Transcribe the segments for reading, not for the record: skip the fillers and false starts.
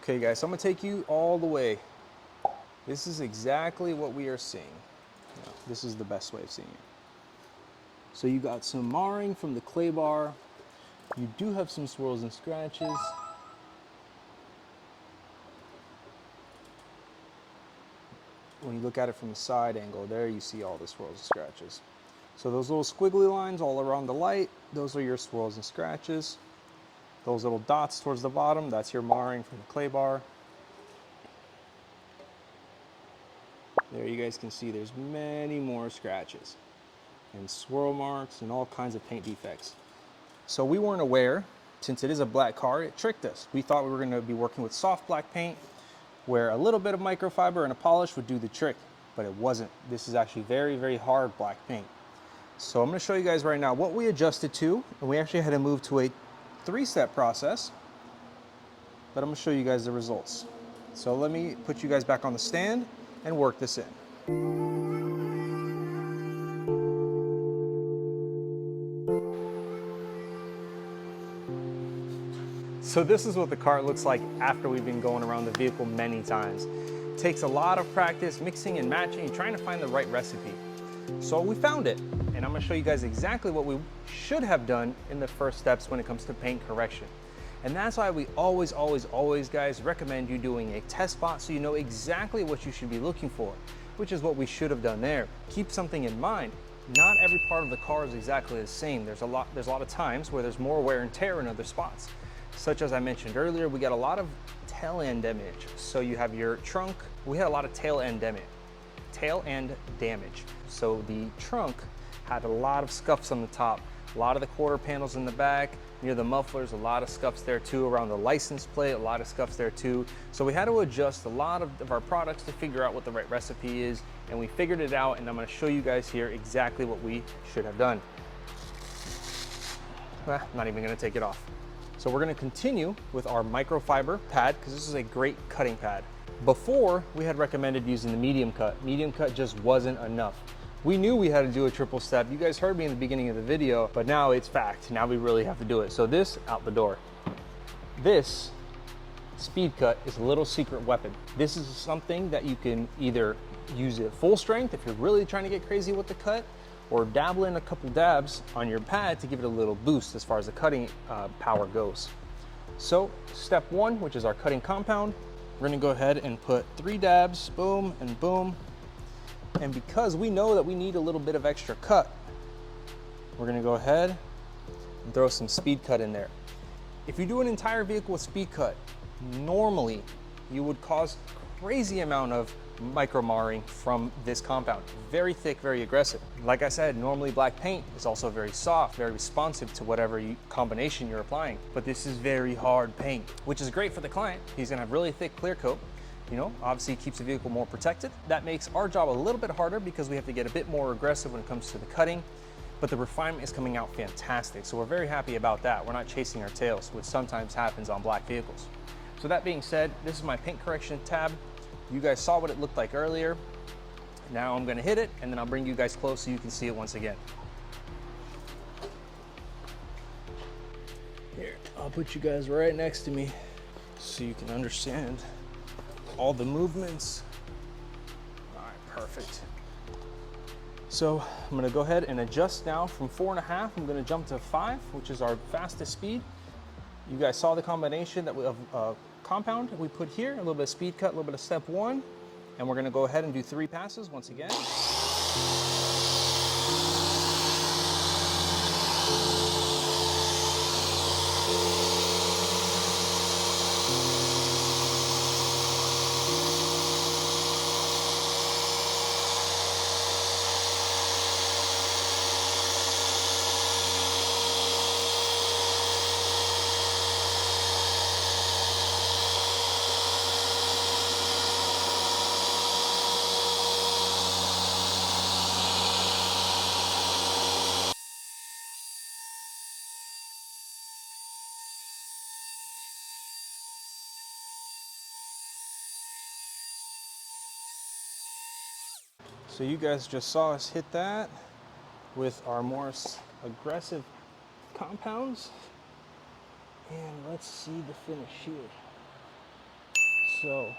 Okay guys, so I'm gonna take you all the way. This is exactly what we are seeing. No, this is the best way of seeing it. So you got some marring from the clay bar. You do have some swirls and scratches. When you look at it from the side angle, there you see all the swirls and scratches. So those little squiggly lines all around the light, those are your swirls and scratches. Those little dots towards the bottom, that's your marring from the clay bar. There you guys can see there's many more scratches and swirl marks and all kinds of paint defects. So we weren't aware, since it is a black car, it tricked us. We thought we were gonna be working with soft black paint where a little bit of microfiber and a polish would do the trick, but it wasn't. This is actually very, very hard black paint. So I'm gonna show you guys right now what we adjusted to, and we actually had to move to a 3-step process, but I'm gonna show you guys the results. So let me put you guys back on the stand and work this in. So this is what the car looks like after we've been going around the vehicle many times. It takes a lot of practice mixing and matching and trying to find the right recipe. So we found it, and I'm gonna show you guys exactly what we should have done in the first steps when it comes to paint correction. And that's why we always, guys, recommend you doing a test spot so you know exactly what you should be looking for, which is what we should have done there. Keep something in mind. Not every part of the car is exactly the same. There's a lot of times where there's more wear and tear in other spots. Such as I mentioned earlier, we got a lot of tail end damage. So you have your trunk, we had a lot of tail end damage. So the trunk had a lot of scuffs on the top, a lot of the quarter panels in the back, near the mufflers, a lot of scuffs there too, around the license plate, a lot of scuffs there too. So we had to adjust a lot of our products to figure out what the right recipe is, and we figured it out, and I'm gonna show you guys here exactly what we should have done. Not even gonna take it off. So we're gonna continue with our microfiber pad, because this is a great cutting pad. Before, we had recommended using the medium cut. Medium cut just wasn't enough. We knew we had to do a triple step. You guys heard me in the beginning of the video, but now it's fact. Now we really have to do it. So this, out the door. This speed cut is a little secret weapon. This is something that you can either use at full strength if you're really trying to get crazy with the cut, or dabble in a couple dabs on your pad to give it a little boost as far as the cutting power goes. So step 1, which is our cutting compound, we're gonna go ahead and put 3 dabs, boom and boom. And because we know that we need a little bit of extra cut, we're gonna go ahead and throw some speed cut in there. If you do an entire vehicle with speed cut, normally you would cause crazy amount of micro marring from this compound. Very thick, very aggressive. Like I said, normally black paint is also very soft, very responsive to whatever combination you're applying. But this is very hard paint, which is great for the client. He's gonna have really thick clear coat. You know, obviously keeps the vehicle more protected. That makes our job a little bit harder because we have to get a bit more aggressive when it comes to the cutting, but the refinement is coming out fantastic. So we're very happy about that. We're not chasing our tails, which sometimes happens on black vehicles. So that being said, this is my paint correction tab. You guys saw what it looked like earlier. Now I'm gonna hit it, and then I'll bring you guys close so you can see it once again. Here, I'll put you guys right next to me so you can understand all the movements. All right, perfect. So I'm gonna go ahead and adjust now from 4.5. I'm gonna jump to 5, which is our fastest speed. You guys saw the combination that of compound we put here, a little bit of speed cut, a little bit of step 1, and we're gonna go ahead and do 3 passes once again. So you guys just saw us hit that with our more aggressive compounds. And let's see the finish here. So,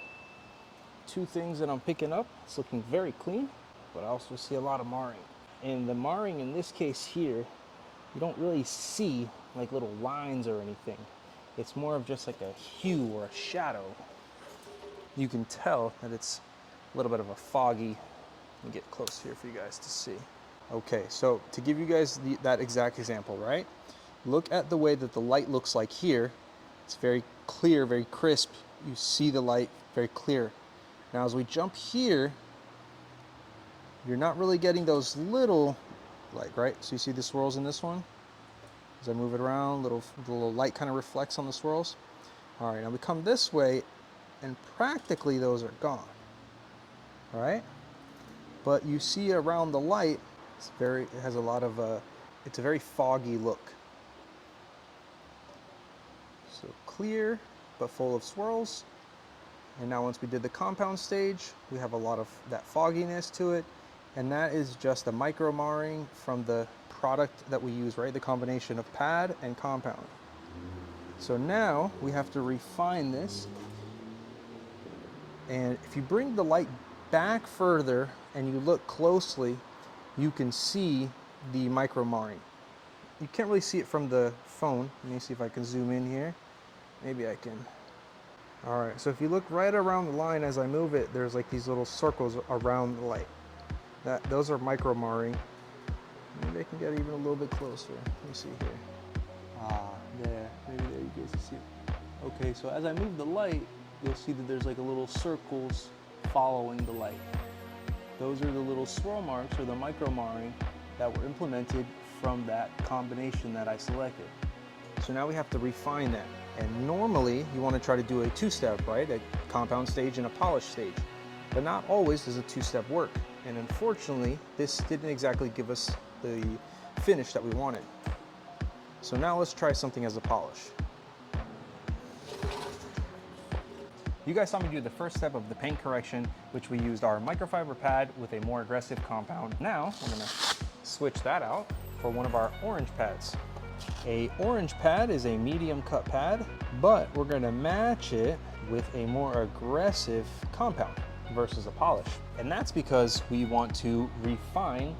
two things that I'm picking up. It's looking very clean, but I also see a lot of marring. And the marring in this case here, you don't really see like little lines or anything. It's more of just like a hue or a shadow. You can tell that it's a little bit of a foggy. Let me get close here for you guys to see. Okay, so to give you guys that exact example, right? Look at the way that the light looks like here. It's very clear, very crisp. You see the light very clear. Now as we jump here, you're not really getting those little light, right? So you see the swirls in this one? As I move it around, the little light kind of reflects on the swirls. All right, now we come this way, and practically those are gone, all right? But you see around the light, it has a lot of, it's a very foggy look. So clear, but full of swirls. And now once we did the compound stage, we have a lot of that fogginess to it. And that is just a micro marring from the product that we use, right? The combination of pad and compound. So now we have to refine this. And if you bring the light back further and you look closely, you can see the micro marring. You can't really see it from the phone. Let me see if I can zoom in here. Maybe I can. All right, so if you look right around the line as I move it, there's like these little circles around the light. Those are micro marring. Maybe I can get even a little bit closer. Let me see here. Ah, there. Maybe there you guys can see it. Okay, so as I move the light, you'll see that there's like a little circles following the light. Those are the little swirl marks or the micro marring that were implemented from that combination that I selected. So now we have to refine that. And normally you want to try to do a two-step, right? A compound stage and a polish stage. But not always does a two-step work. And unfortunately, this didn't exactly give us the finish that we wanted. So now let's try something as a polish. You guys saw me do the first step of the paint correction, which we used our microfiber pad with a more aggressive compound. Now, I'm gonna switch that out for one of our orange pads. A orange pad is a medium cut pad, but we're gonna match it with a more aggressive compound versus a polish. And that's because we want to refine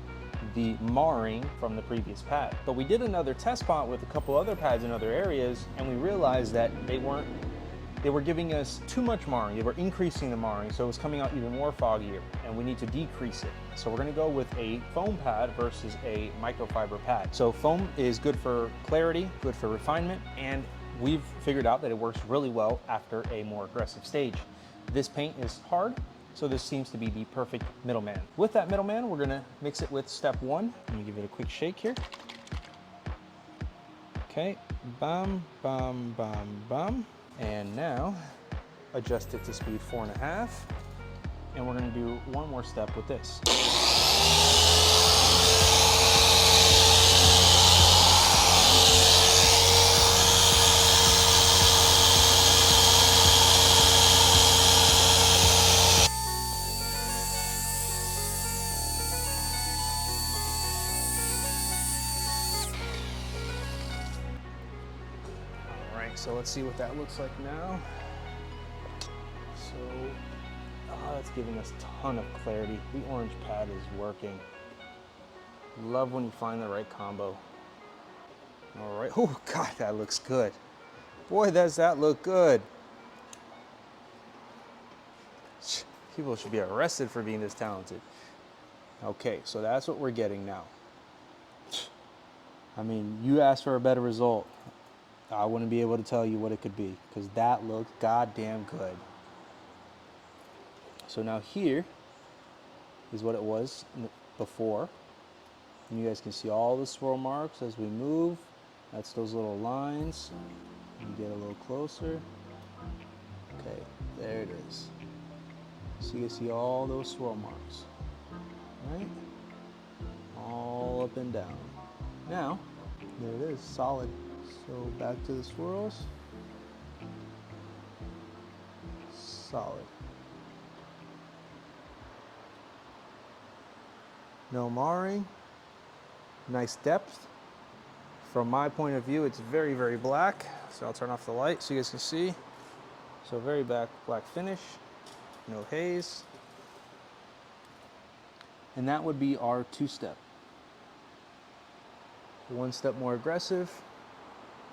the marring from the previous pad. But we did another test spot with a couple other pads in other areas, and we realized that they were giving us too much marring. They were increasing the marring, so it was coming out even more foggier, and we need to decrease it. So we're gonna go with a foam pad versus a microfiber pad. So foam is good for clarity, good for refinement, and we've figured out that it works really well after a more aggressive stage. This paint is hard, so this seems to be the perfect middleman. With that middleman, we're gonna mix it with step one. Let me give it a quick shake here. Okay, bam, bam, bam, bam. And now adjust it to speed 4.5. And we're gonna do one more step with this. So let's see what that looks like now. So, that's giving us a ton of clarity. The orange pad is working. Love when you find the right combo. All right, oh God, that looks good. Boy, does that look good. People should be arrested for being this talented. Okay, so that's what we're getting now. I mean, you asked for a better result. I wouldn't be able to tell you what it could be because that looked goddamn good. So now here is what it was before. And you guys can see all the swirl marks as we move. That's those little lines. You get a little closer. Okay, there it is. So you can see all those swirl marks, right? All up and down. Now, there it is, solid. So back to the swirls. Solid. No marring. Nice depth. From my point of view, it's very, very black. So I'll turn off the light so you guys can see. So very black finish, no haze. And that would be our two-step. One step more aggressive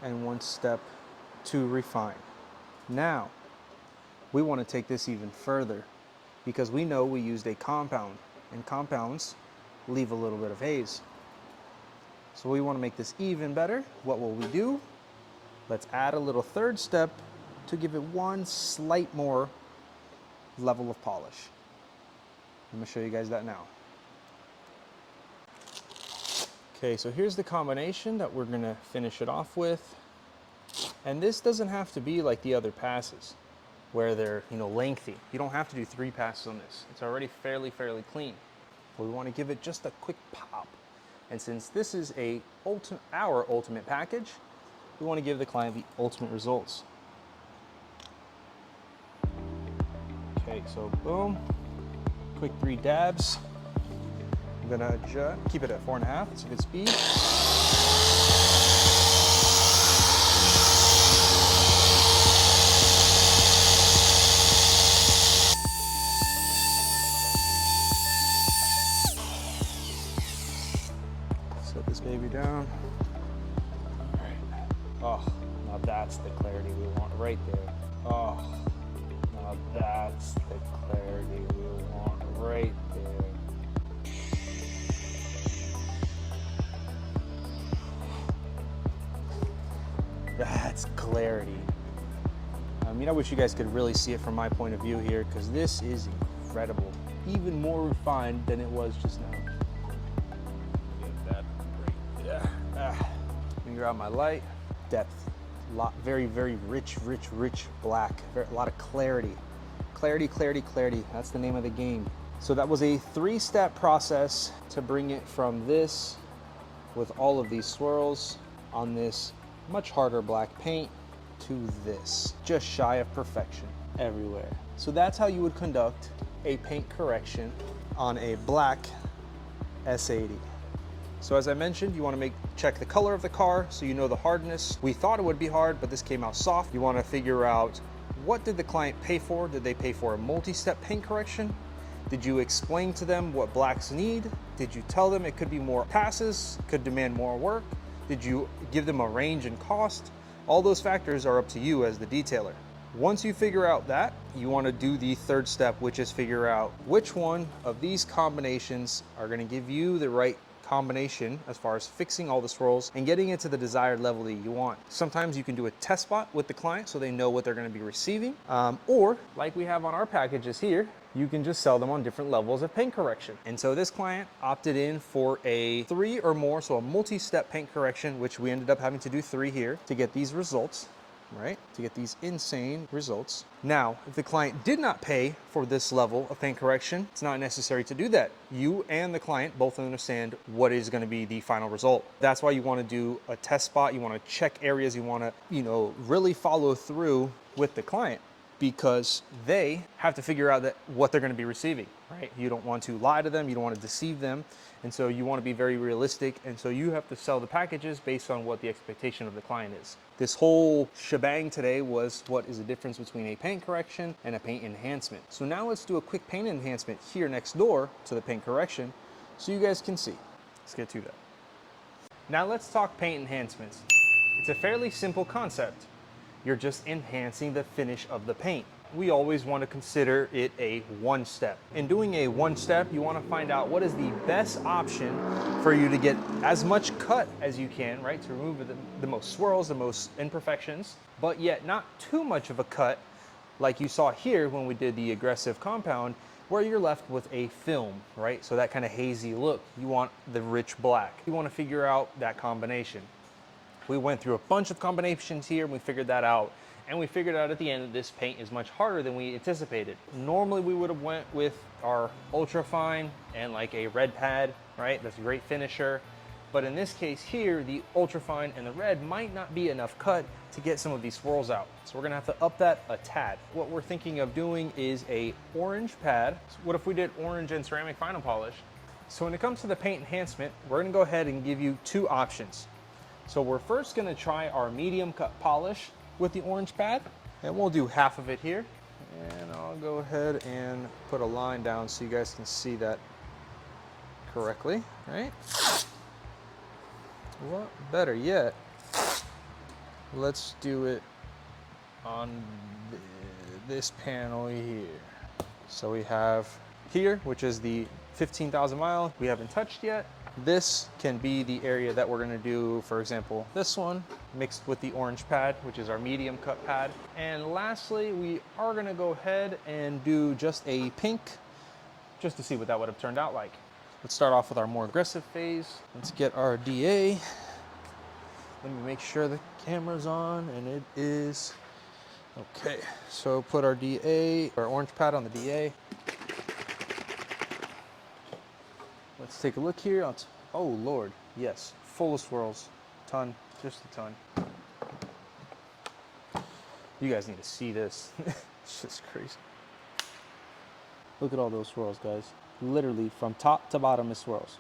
and one step to refine. Now, we want to take this even further because we know we used a compound, and compounds leave a little bit of haze. So we want to make this even better. What will we do? Let's add a little third step to give it one slight more level of polish. I'm going to show you guys that now. Okay, so here's the combination that we're going to finish it off with. And this doesn't have to be like the other passes where they're, lengthy. You don't have to do 3 passes on this. It's already fairly clean. We want to give it just a quick pop. And since this is our ultimate package, we want to give the client the ultimate results. Okay, so boom, quick 3 dabs. I'm gonna adjust, keep it at 4.5, it's a good speed. Set this baby down. All right. Oh, now that's the clarity we want right there. Oh, now that's the clarity we want right there. That's clarity. I wish you guys could really see it from my point of view here because this is incredible. Even more refined than it was just now. Get that right there. Finger out my light. Depth. Very rich black. A lot of clarity. Clarity. That's the name of the game. So that was a 3-step process to bring it from this with all of these swirls on this much harder black paint to this, just shy of perfection everywhere. So that's how you would conduct a paint correction on a black S80. So as I mentioned, you want to check the color of the car so you know the hardness. We thought it would be hard, but this came out soft. You want to figure out what did the client pay for? Did they pay for a multi-step paint correction? Did you explain to them what blacks need? Did you tell them it could be more passes, could demand more work? Did you give them a range and cost? All those factors are up to you as the detailer. Once you figure out that, you want to do the 3rd step, which is figure out which one of these combinations are going to give you the right combination as far as fixing all the swirls and getting it to the desired level that you want. Sometimes you can do a test spot with the client so they know what they're going to be receiving, or like we have on our packages here, you can just sell them on different levels of paint correction. And so this client opted in for a 3 or more, so a multi-step paint correction, which we ended up having to do 3 here to get these results, right? To get these insane results. Now, if the client did not pay for this level of paint correction, it's not necessary to do that. You and the client both understand what is going to be the final result. That's why you want to do a test spot. You want to check areas. You want to, really follow through with the client, because they have to figure out what they're going to be receiving, right? You don't want to lie to them, you don't want to deceive them, and so you want to be very realistic, and so you have to sell the packages based on what the expectation of the client is. This whole shebang today was what is the difference between a paint correction and a paint enhancement. So now let's do a quick paint enhancement here next door to the paint correction so you guys can see. Let's get to that. Now let's talk paint enhancements. It's a fairly simple concept. You're just enhancing the finish of the paint. We always want to consider it a 1-step. In doing a 1-step, you want to find out what is the best option for you to get as much cut as you can, right? To remove the most swirls, the most imperfections, but yet not too much of a cut like you saw here when we did the aggressive compound, where you're left with a film, right? So that kind of hazy look. You want the rich black. You want to figure out that combination. We went through a bunch of combinations here and we figured that out. And we figured out at the end that this paint is much harder than we anticipated. Normally we would have went with our ultra fine and like a red pad, right? That's a great finisher. But in this case here, the ultra fine and the red might not be enough cut to get some of these swirls out. So we're gonna have to up that a tad. What we're thinking of doing is a orange pad. So what if we did orange and ceramic final polish? So when it comes to the paint enhancement, we're gonna go ahead and give you 2 options. So we're first gonna try our medium cut polish with the orange pad, And we'll do half of it here. And I'll go ahead and put a line down so you guys can see that correctly, right? Well, better yet, let's do it on this panel here. So we have here, which is the 15,000 mile we haven't touched yet. This can be the area that we're gonna do, for example, this one mixed with the orange pad, which is our medium cut pad. And lastly, we are gonna go ahead and do just a pink, just to see what that would have turned out like. Let's start off with our more aggressive phase. Let's get our DA. Let me make sure the camera's on, and it is. Okay, so put our DA, our orange pad on the DA. Let's take a look here. Oh Lord, yes, full of swirls, ton, just a ton. You guys need to see this. It's just crazy. Look at all those swirls, guys. Literally from top to bottom is swirls.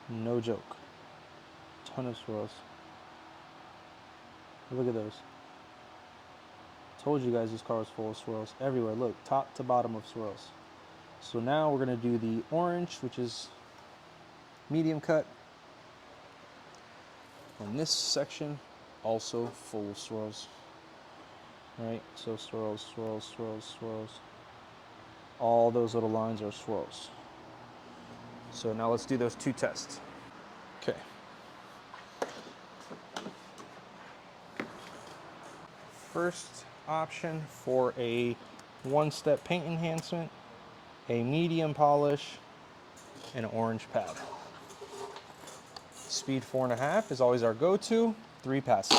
No joke. Ton of swirls. Look at those. Told you guys this car was full of swirls everywhere. Look, top to bottom of swirls. So now we're gonna do the orange, which is medium cut. On this section, also full of swirls. Right, so swirls, swirls, swirls, swirls. All those little lines are swirls. So now let's do those two tests. Okay. First option for a one-step paint enhancement, a medium polish, and an orange pad. Speed 4.5 is always our go-to, 3 passes.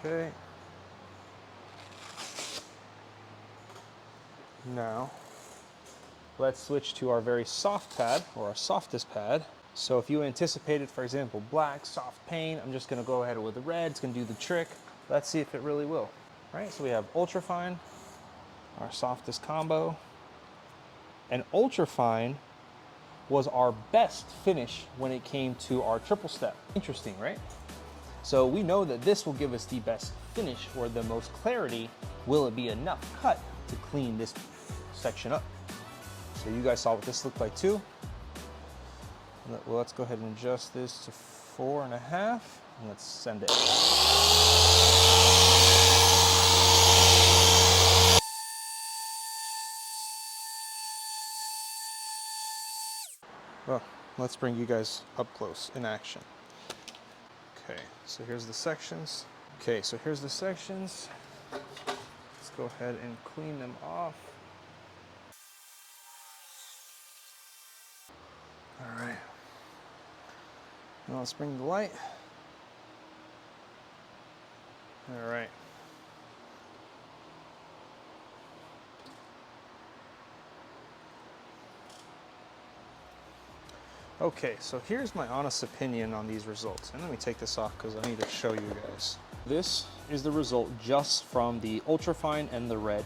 Okay. Now, let's switch to our very soft pad, or our softest pad. So if you anticipated, for example, black, soft paint, I'm just gonna go ahead with the red, it's gonna do the trick. Let's see if it really will. All right, so we have ultrafine, our softest combo. And ultrafine was our best finish when it came to our triple step. Interesting, right? So we know that this will give us the best finish or the most clarity. Will it be enough cut to clean this section up? So you guys saw what this looked like too. Well, let's go ahead and adjust this to 4.5 and let's send it. Well, let's bring you guys up close in action. Okay, so here's the sections. Okay, so here's the sections. Let's go ahead and clean them off. All right. Now let's bring the light. All right. Okay, so here's my honest opinion on these results. And let me take this off because I need to show you guys. This is the result just from the ultrafine and the red.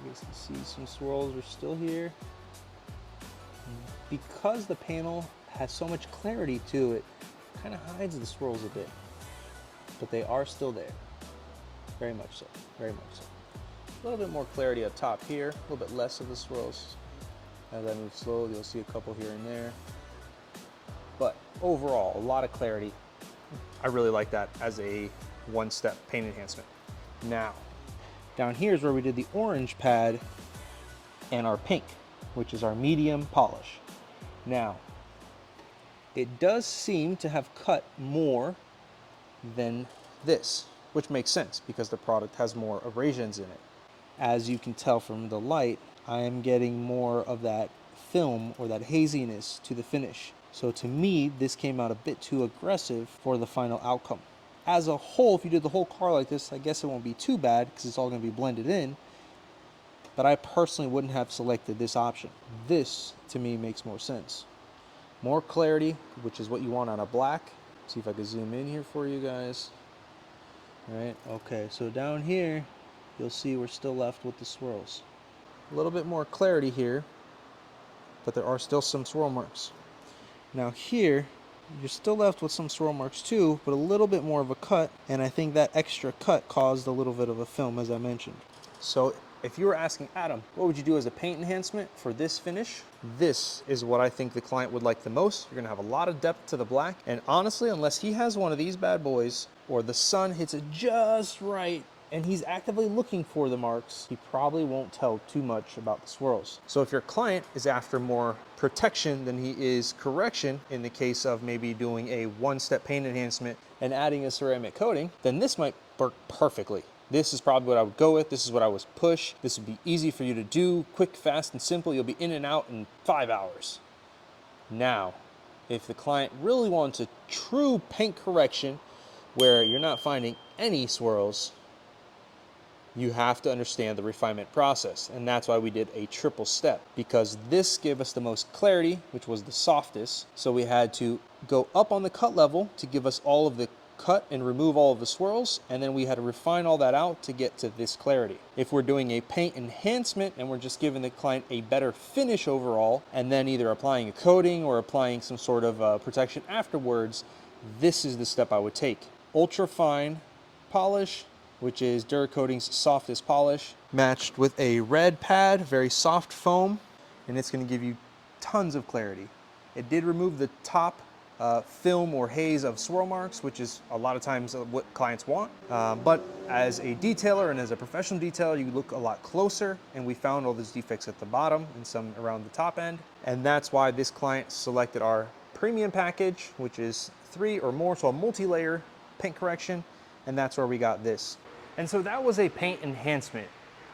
You guys can see some swirls are still here. Because the panel has so much clarity to it, kind of hides the swirls a bit. But they are still there. Very much so, very much so. A little bit more clarity up top here, a little bit less of the swirls. As I move slowly, you'll see a couple here and there. But overall, a lot of clarity. I really like that as a one-step paint enhancement. Now, down here is where we did the orange pad and our pink, which is our medium polish. Now, it does seem to have cut more than this, which makes sense because the product has more abrasions in it. As you can tell from the light, I am getting more of that film or that haziness to the finish. So to me, this came out a bit too aggressive for the final outcome. As a whole, if you did the whole car like this, I guess it won't be too bad because it's all going to be blended in. But I personally wouldn't have selected this option. This, to me, makes more sense. More clarity, which is what you want on a black. See if I can zoom in here for you guys. Right, okay, so down here, you'll see we're still left with the swirls. A little bit more clarity here, but there are still some swirl marks. Now here, you're still left with some swirl marks too, but a little bit more of a cut, and I think that extra cut caused a little bit of a film, as I mentioned. So if you were asking Adam, what would you do as a paint enhancement for this finish? This is what I think the client would like the most. You're gonna have a lot of depth to the black, and honestly, unless he has one of these bad boys, or the sun hits it just right, and he's actively looking for the marks, he probably won't tell too much about the swirls. So if your client is after more protection than he is correction, in the case of maybe doing a one-step paint enhancement and adding a ceramic coating, then this might work perfectly. This is probably what I would go with. This is what I would push. This would be easy for you to do, quick, fast, and simple. You'll be in and out in 5 hours. Now, if the client really wants a true paint correction where you're not finding any swirls, you have to understand the refinement process. And that's why we did a triple step, because this gave us the most clarity, which was the softest. So we had to go up on the cut level to give us all of the cut and remove all of the swirls, and then we had to refine all that out to get to this clarity. If we're doing a paint enhancement and we're just giving the client a better finish overall, and then either applying a coating or applying some sort of protection afterwards, this is the step I would take. Ultra fine polish, which is Dura-coating's softest polish, matched with a red pad, very soft foam, and it's gonna give you tons of clarity. It did remove the top film or haze of swirl marks, which is a lot of times what clients want. But as a detailer and as a professional detailer, you look a lot closer, and we found all those defects at the bottom and some around the top end. And that's why this client selected our premium package, which is 3 or more, so a multi-layer paint correction, and that's where we got this. And so that was a paint enhancement.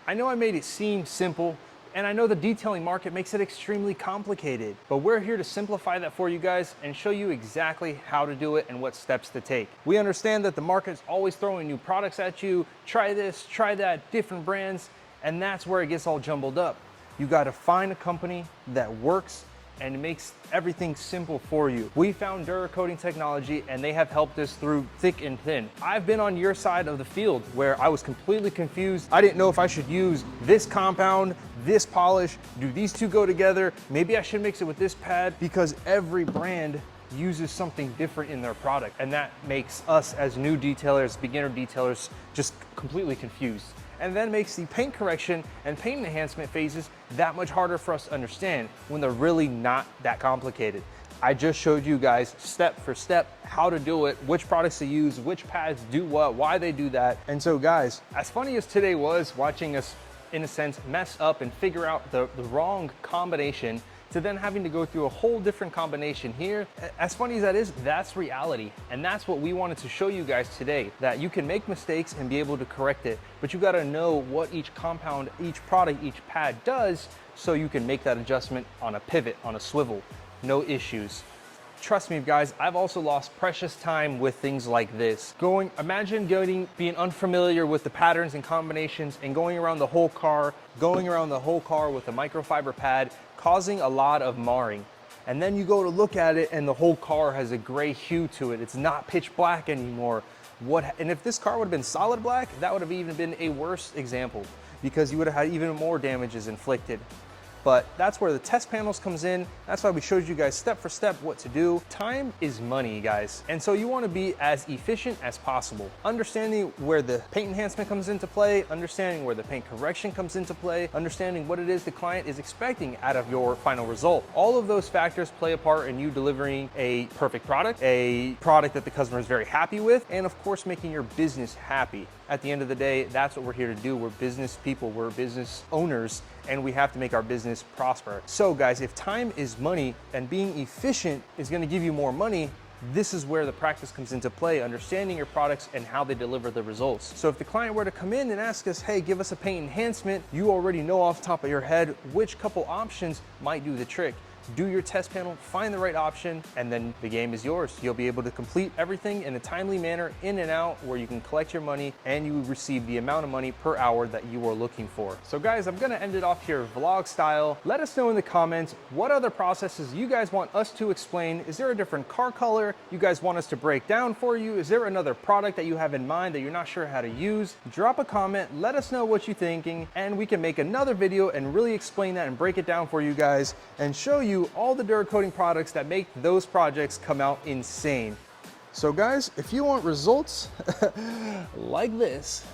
I know I made it seem simple, and I know the detailing market makes it extremely complicated, but we're here to simplify that for you guys and show you exactly how to do it and what steps to take. We understand that the market's always throwing new products at you, try this, try that, different brands, and that's where it gets all jumbled up. You gotta find a company that works and makes everything simple for you. We found Dura-coating technology, and they have helped us through thick and thin. I've been on your side of the field where I was completely confused. I didn't know if I should use this compound, this polish, do these two go together? Maybe I should mix it with this pad, because every brand uses something different in their product, and that makes us as new detailers, beginner detailers, just completely confused. And then makes the paint correction and paint enhancement phases that much harder for us to understand when they're really not that complicated. I just showed you guys step for step how to do it, which products to use, which pads do what, why they do that. And so guys, as funny as today was watching us, in a sense, mess up and figure out the wrong combination, to then having to go through a whole different combination here, as funny as that is, that's reality. And that's what we wanted to show you guys today, that you can make mistakes and be able to correct it, but you gotta know what each compound, each product, each pad does, so you can make that adjustment on a pivot, on a swivel, no issues. Trust me guys, I've also lost precious time with things like this. Imagine being unfamiliar with the patterns and combinations and going around the whole car with a microfiber pad, causing a lot of marring. And then you go to look at it and the whole car has a gray hue to it. It's not pitch black anymore. And if this car would have been solid black, that would have even been a worse example, because you would have had even more damages inflicted. But that's where the test panels comes in. That's why we showed you guys step for step what to do. Time is money, guys. And so you want to be as efficient as possible. Understanding where the paint enhancement comes into play, understanding where the paint correction comes into play, understanding what it is the client is expecting out of your final result. All of those factors play a part in you delivering a perfect product, a product that the customer is very happy with, and of course, making your business happy. At the end of the day, that's what we're here to do. We're business people, we're business owners, and we have to make our business prosper. So guys, if time is money and being efficient is gonna give you more money, this is where the practice comes into play, understanding your products and how they deliver the results. So if the client were to come in and ask us, hey, give us a paint enhancement, you already know off the top of your head which couple options might do the trick. do your test panel, find the right option, and then the game is yours. You'll be able to complete everything in a timely manner, in and out, where you can collect your money and you receive the amount of money per hour that you are looking for. So guys, I'm gonna end it off here vlog style. Let us know in the comments what other processes you guys want us to explain. Is there a different car color you guys want us to break down for you? Is there another product that you have in mind that you're not sure how to use? Drop a comment, let us know what you're thinking, and we can make another video and really explain that and break it down for you guys and show you all the Dura-coating products that make those projects come out insane. So guys, if you want results like this,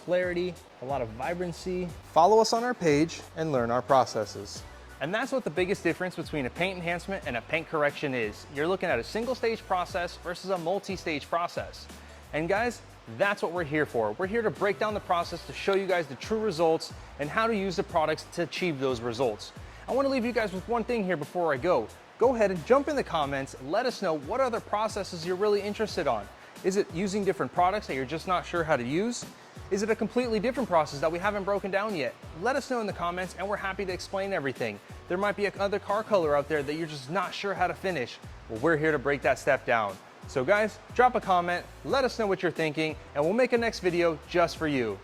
clarity, a lot of vibrancy, follow us on our page and learn our processes. And that's what the biggest difference between a paint enhancement and a paint correction is. You're looking at a single stage process versus a multi-stage process. And guys, that's what we're here for. We're here to break down the process to show you guys the true results and how to use the products to achieve those results. I want to leave you guys with one thing here before I go. Go ahead and jump in the comments and let us know what other processes you're really interested on. Is it using different products that you're just not sure how to use? Is it a completely different process that we haven't broken down yet? Let us know in the comments and we're happy to explain everything. There might be another car color out there that you're just not sure how to finish. Well, we're here to break that step down. So guys, drop a comment, let us know what you're thinking, and we'll make a next video just for you.